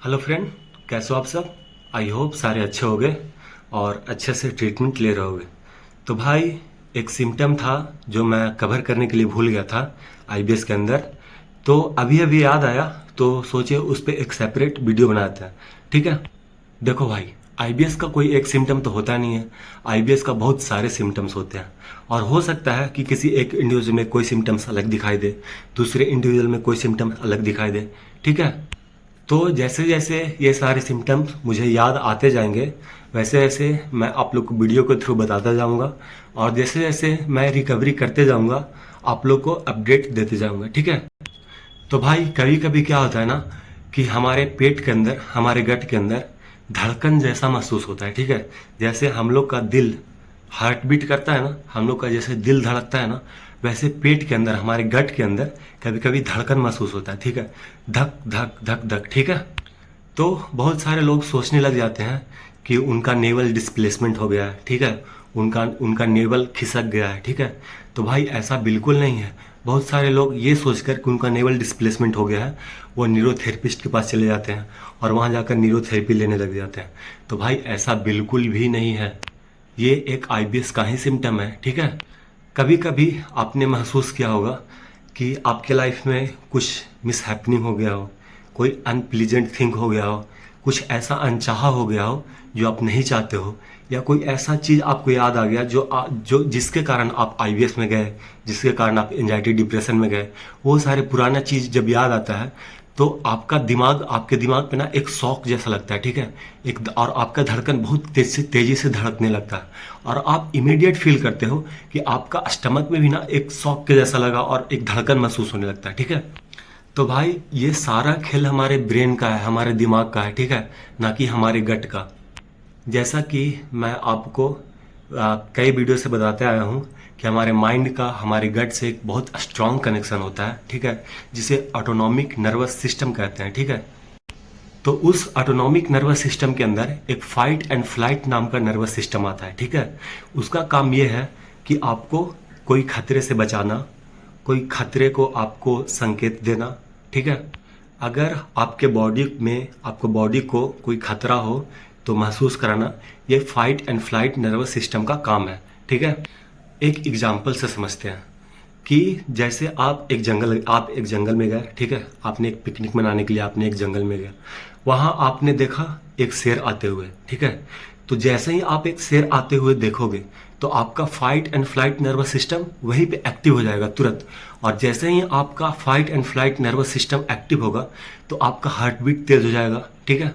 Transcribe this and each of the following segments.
Hello friend, कैसे हो आप सब। आई होप सारे अच्छे होंगे और अच्छे से ट्रीटमेंट ले रहे होगे। तो भाई, एक सिम्टम था जो मैं कवर करने के लिए भूल गया था आईबीएस के अंदर। तो अभी अभी याद आया, तो सोचे उस पर एक सेपरेट वीडियो बनाते हैं। ठीक है। देखो भाई, आईबीएस का कोई एक सिम्टम तो होता नहीं है। आईबीएस का बहुत सारे सिम्टम्स होते हैं और हो सकता है कि किसी एक इंडिविजुअल में कोई सिम्टम्स अलग दिखाई दे, दूसरे इंडिविजुअल में कोई सिम्टम्स अलग दिखाई दे। ठीक है। तो जैसे जैसे ये सारे सिम्टम्स मुझे याद आते जाएंगे, वैसे वैसे मैं आप लोग को वीडियो के थ्रू बताता जाऊंगा और जैसे जैसे मैं रिकवरी करते जाऊंगा आप लोग को अपडेट देते जाऊंगा। ठीक है। तो भाई, कभी कभी क्या होता है ना कि हमारे पेट के अंदर, हमारे गट के अंदर धड़कन जैसा महसूस होता है। ठीक है। जैसे हम लोग का दिल हार्ट बीट करता है ना, हम लोग का जैसे दिल धड़कता है ना, वैसे पेट के अंदर, हमारे गट के अंदर कभी कभी धड़कन महसूस होता है। ठीक है। धक धक धक धक। ठीक है। तो बहुत सारे लोग सोचने लग जाते हैं कि उनका नेवल डिस्प्लेसमेंट हो गया है। ठीक है। उनका उनका नेवल खिसक गया है। ठीक है। तो भाई, ऐसा बिल्कुल नहीं है। बहुत सारे लोग ये सोचकर कि उनका नेवल डिस्प्लेसमेंट हो गया है, वो न्यूरोथेरेपिस्ट के पास चले जाते हैं और वहाँ जाकर न्यूरोथेरेपी लेने लग जाते हैं। तो भाई, ऐसा बिल्कुल भी नहीं है। ये एक आईबीएस का ही सिम्टम है। ठीक है। कभी कभी आपने महसूस किया होगा कि आपके लाइफ में कुछ मिस हैपनिंग हो गया हो, कोई अनप्लीजेंट थिंग हो गया हो, कुछ ऐसा अनचाहा हो गया हो जो आप नहीं चाहते हो, या कोई ऐसा चीज़ आपको याद आ गया जो जिसके कारण आप आईबीएस में गए, जिसके कारण आप एंजाइटी डिप्रेशन में गए। वो सारे पुराना चीज़ जब याद आता है तो आपके दिमाग पे ना एक शॉक जैसा लगता है। ठीक है। और आपका धड़कन बहुत तेजी से धड़कने लगता है और आप इमीडिएट फील करते हो कि आपका स्टमक में भी ना एक शॉक के जैसा लगा और एक धड़कन महसूस होने लगता है। ठीक है। तो भाई, ये सारा खेल हमारे ब्रेन का है, हमारे दिमाग का है। ठीक है। ना कि हमारे गट का। जैसा कि मैं आपको कई वीडियो से बताते आया हूँ कि हमारे माइंड का हमारे गट से एक बहुत स्ट्रांग कनेक्शन होता है। ठीक है। जिसे ऑटोनॉमिक नर्वस सिस्टम कहते हैं। ठीक है। तो उस ऑटोनॉमिक नर्वस सिस्टम के अंदर एक फाइट एंड फ्लाइट नाम का नर्वस सिस्टम आता है। ठीक है। उसका काम ये है कि आपको कोई खतरे से बचाना, कोई खतरे को आपको संकेत देना। ठीक है। अगर आपको बॉडी को कोई खतरा हो तो महसूस कराना, ये fight and flight nervous system का काम है। ठीक है। एक एग्जाम्पल से समझते हैं कि जैसे आप एक जंगल में गए। ठीक है। आपने एक पिकनिक मनाने के लिए आपने एक जंगल में गया, वहां आपने देखा एक शेर आते हुए। ठीक है। तो जैसे ही आप एक शेर आते हुए देखोगे तो आपका fight and flight nervous system वहीं पे एक्टिव हो जाएगा तुरंत। और जैसे ही आपका fight and flight nervous system active होगा तो आपका हार्ट बीट तेज हो जाएगा। ठीक है।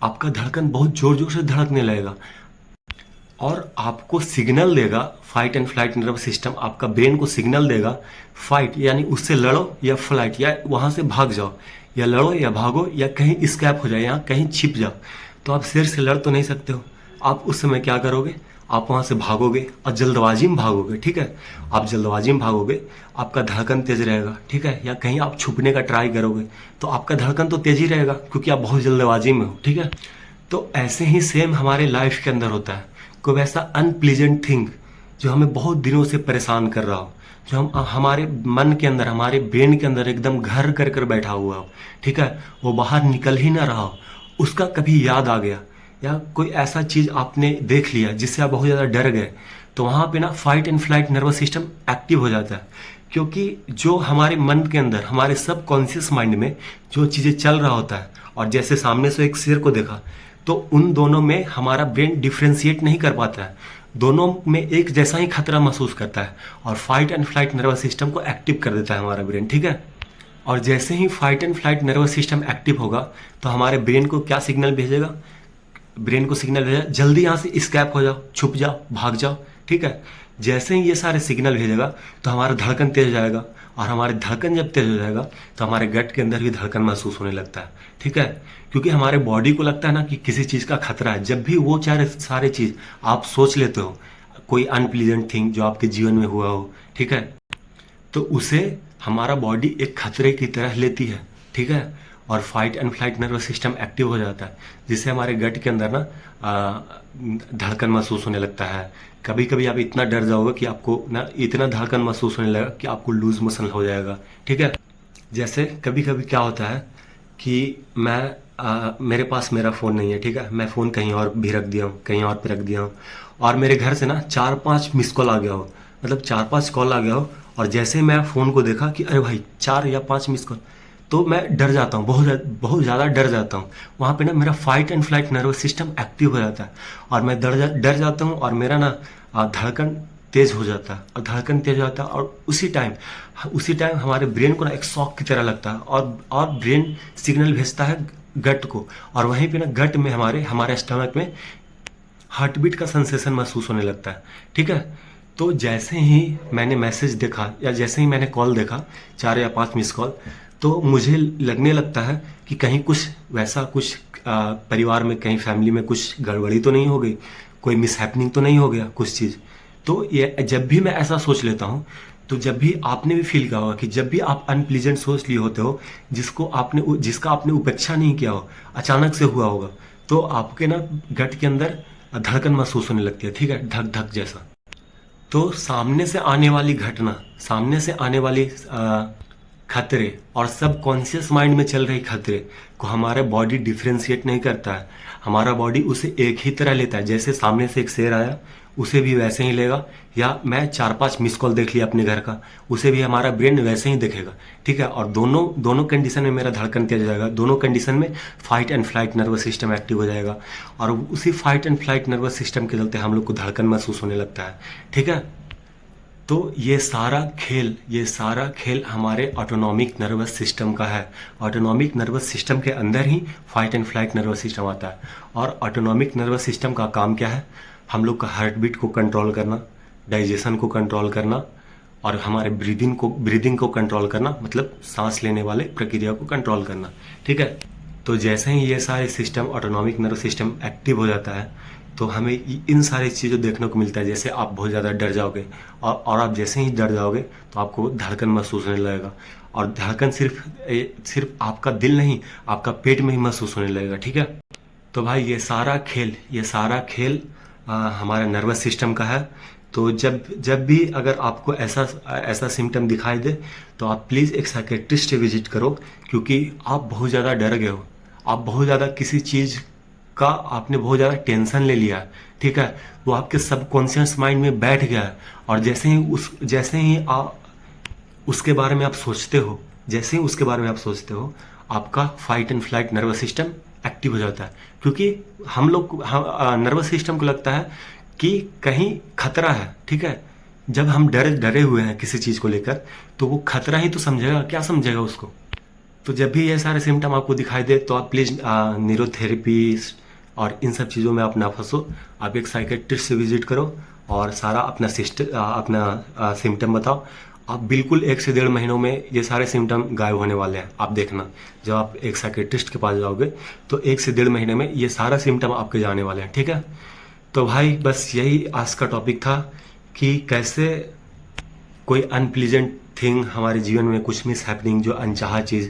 आपका धड़कन बहुत जोर जोर से धड़कने लगेगा और आपको सिग्नल देगा, fight and flight nervous system आपका ब्रेन को सिग्नल देगा, फाइट यानी उससे लड़ो, या फ्लाइट या वहां से भाग जाओ, या लड़ो या भागो, या कहीं स्कैप हो जाए, या कहीं छिप जाओ। तो आप शेर से लड़ तो नहीं सकते हो। आप उस समय क्या करोगे, आप वहां से भागोगे और जल्दबाजी में भागोगे। ठीक है। आप जल्दबाजी में भागोगे, आपका धड़कन तेज रहेगा। ठीक है। या कहीं आप छुपने का ट्राई करोगे तो आपका धड़कन तो तेज ही रहेगा क्योंकि आप बहुत जल्दबाजी में हो। ठीक है। तो ऐसे ही सेम हमारे लाइफ के अंदर होता है। कोई वैसा अनप्लीजेंट थिंग जो हमें बहुत दिनों से परेशान कर रहा हो, जो हमारे मन के अंदर, हमारे ब्रेन के अंदर एकदम घर कर कर बैठा हुआ हो। ठीक है। वो बाहर निकल ही ना रहा हो, उसका कभी याद आ गया, या कोई ऐसा चीज आपने देख लिया जिससे आप बहुत ज्यादा डर गए, तो वहां पे ना fight and flight nervous system active हो जाता है। क्योंकि जो हमारे मन के अंदर, हमारे सब कॉन्शियस माइंड में जो चीजें चल रहा होता है, और जैसे सामने से एक शेर को देखा तो उन दोनों में हमारा ब्रेन डिफ्रेंशिएट नहीं कर पाता है, दोनों में एक जैसा ही खतरा महसूस करता है और fight and flight nervous system को एक्टिव कर देता है हमारा ब्रेन। ठीक है। और जैसे ही fight and flight nervous system active होगा तो हमारे ब्रेन को क्या सिग्नल भेजेगा, ब्रेन को सिग्नल भेजा जल्दी यहाँ से स्कैप हो जाओ, छुप जाओ, भाग जाओ। ठीक है। जैसे ही ये सारे सिग्नल भेजेगा तो हमारा धड़कन तेज हो जाएगा, और हमारे धड़कन जब तेज हो जाएगा तो हमारे गट के अंदर भी धड़कन महसूस होने लगता है। ठीक है। क्योंकि हमारे बॉडी को लगता है ना कि किसी चीज का खतरा है। जब भी वो सारे चीज आप सोच लेते हो, कोई अनप्लीजेंट थिंग जो आपके जीवन में हुआ हो, ठीक है, तो उसे हमारा बॉडी एक खतरे की तरह लेती है। ठीक है। और fight and flight nervous system active हो जाता है, जिससे हमारे गट के अंदर ना धड़कन महसूस होने लगता है। कभी कभी आप इतना डर जाओगे कि आपको ना इतना धड़कन महसूस होने लगेगा कि आपको लूज मोशन हो जाएगा। ठीक है। जैसे कभी कभी क्या होता है कि मैं मेरे पास मेरा फ़ोन नहीं है, ठीक है। मैं फ़ोन कहीं और भी रख दिया हूँ, कहीं और पे रख दिया हूँ, और मेरे घर से ना 4-5 मिस कॉल आ गया हो, मतलब 4-5 कॉल आ गया हो, और जैसे ही मैं फ़ोन को देखा कि अरे भाई 4 या 5 मिस कॉल, तो मैं डर जाता हूँ, बहुत ज़्यादा डर जाता हूँ। वहाँ पे ना मेरा fight and flight nervous system active हो जाता है, और मैं डर जाता हूँ, और मेरा ना धड़कन तेज़ हो जाता है, और धड़कन तेज़ हो जाता है, और उसी टाइम हमारे ब्रेन को ना एक शॉक की तरह लगता है, और ब्रेन सिग्नल भेजता है गट को, और वहीं पे ना गट में हमारे स्टमक में हार्ट बीट का सेंसेशन महसूस होने लगता है, ठीक है। तो जैसे ही मैंने मैसेज देखा या जैसे ही मैंने कॉल देखा, 4 या 5 मिस कॉल, तो मुझे लगने लगता है कि कहीं कुछ वैसा कुछ परिवार में, कहीं फैमिली में कुछ गड़बड़ी तो नहीं हो गई, कोई मिसहैपनिंग तो नहीं हो गया कुछ चीज़। तो ये जब भी मैं ऐसा सोच लेता हूँ, तो जब भी आपने भी फील किया होगा कि जब भी आप अनप्लीजेंट सोच लिए होते हो, जिसका आपने उपेक्षा नहीं किया हो, अचानक से हुआ होगा, तो आपके ना गट के अंदर धड़कन महसूस होने लगती है, ठीक है, धक धक जैसा। तो सामने से आने वाली घटना, सामने से आने वाली खतरे और सब कॉन्शियस माइंड में चल रही खतरे को हमारा बॉडी डिफ्रेंशिएट नहीं करता है। हमारा बॉडी उसे एक ही तरह लेता है, जैसे सामने से एक शेर आया उसे भी वैसे ही लेगा, या मैं 4-5 मिस कॉल देख लिया अपने घर का, उसे भी हमारा ब्रेन वैसे ही देखेगा, ठीक है। और दोनों कंडीशन में मेरा धड़कन तेज हो जाएगा, दोनों कंडीशन में fight and flight nervous system active हो जाएगा, और उसी fight and flight nervous system के चलते हम लोग को धड़कन महसूस होने लगता है, ठीक है। तो ये सारा खेल हमारे ऑटोनॉमिक नर्वस सिस्टम का है। ऑटोनॉमिक नर्वस सिस्टम के अंदर ही fight and flight nervous system आता है, और ऑटोनॉमिक नर्वस सिस्टम का काम क्या है? हम लोग का हार्ट बीट को कंट्रोल करना, डाइजेशन को कंट्रोल करना, और हमारे ब्रीदिंग को कंट्रोल करना, मतलब सांस लेने वाले प्रक्रिया को कंट्रोल करना, ठीक है। तो जैसे ही ये सारे system, autonomic nervous system active हो जाता है, तो हमें इन सारी चीज़ों देखने को मिलता है। जैसे आप बहुत ज़्यादा डर जाओगे, और आप जैसे ही डर जाओगे तो आपको धड़कन महसूस होने लगेगा, और धड़कन सिर्फ आपका दिल नहीं, आपका पेट में ही महसूस होने लगेगा, ठीक है। तो भाई ये सारा खेल हमारा नर्वस सिस्टम का है। तो जब भी अगर आपको ऐसा सिम्टम दिखाई दे, तो आप प्लीज़ एक साइकेट्रिस्ट से विजिट करो, क्योंकि आप बहुत ज़्यादा डर गए हो, आप बहुत ज़्यादा किसी चीज़ का आपने बहुत ज़्यादा टेंशन ले लिया, ठीक है। वो आपके सबकॉन्शियस माइंड में बैठ गया है, और जैसे ही आप उसके बारे में आप सोचते हो, आपका fight and flight nervous system active हो जाता है, क्योंकि हम लोग नर्वस सिस्टम को लगता है कि कहीं खतरा है, ठीक है। जब हम डरे हुए हैं किसी चीज़ को लेकर, तो वो खतरा ही तो समझेगा, क्या समझेगा उसको। तो जब भी ये सारे सिम्टम आपको दिखाई दे, तो आप प्लीज़ न्यूरोथेरेपी और इन सब चीज़ों में आप ना फंसो, आप एक साइकेट्रिस्ट से विजिट करो, और सारा अपना सिम्टम बताओ। आप बिल्कुल 1 से 1.5 महीनों में ये सारे सिम्टम गायब होने वाले हैं। आप देखना, जब आप एक साइकेट्रिस्ट के पास जाओगे, तो 1 से 1.5 महीने में ये सारा सिम्टम आपके जाने वाले हैं, ठीक है। तो भाई बस यही आज का टॉपिक था, कि कैसे कोई अनप्लीजेंट थिंग हमारे जीवन में, कुछ मिस हैपनिंग, जो अनचाहा चीज़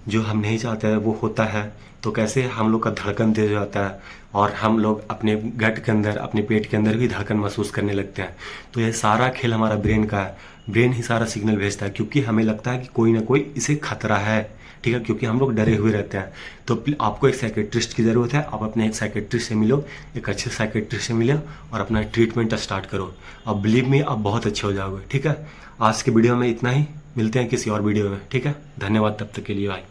जो हम नहीं चाहते हैं वो होता है, तो कैसे हम लोग का धड़कन तेज हो जाता है, और हम लोग अपने गट के अंदर, अपने पेट के अंदर भी धड़कन महसूस करने लगते हैं। तो ये सारा खेल हमारा ब्रेन का है, ब्रेन ही सारा सिग्नल भेजता है, क्योंकि हमें लगता है कि कोई ना कोई इसे खतरा है, ठीक है, क्योंकि हम लोग डरे हुए रहते हैं। तो आपको एक साइकेट्रिस्ट की ज़रूरत है, आप अपने एक साइकेट्रिस्ट से मिलो, एक अच्छे साइकेट्रिस्ट से मिलो, और अपना ट्रीटमेंट स्टार्ट करो। अब बिलीव मी, आप बहुत अच्छे हो जाओगे, ठीक है। आज के वीडियो में इतना ही, मिलते हैं किसी और वीडियो में, ठीक है। धन्यवाद तब तक के लिए, भाई।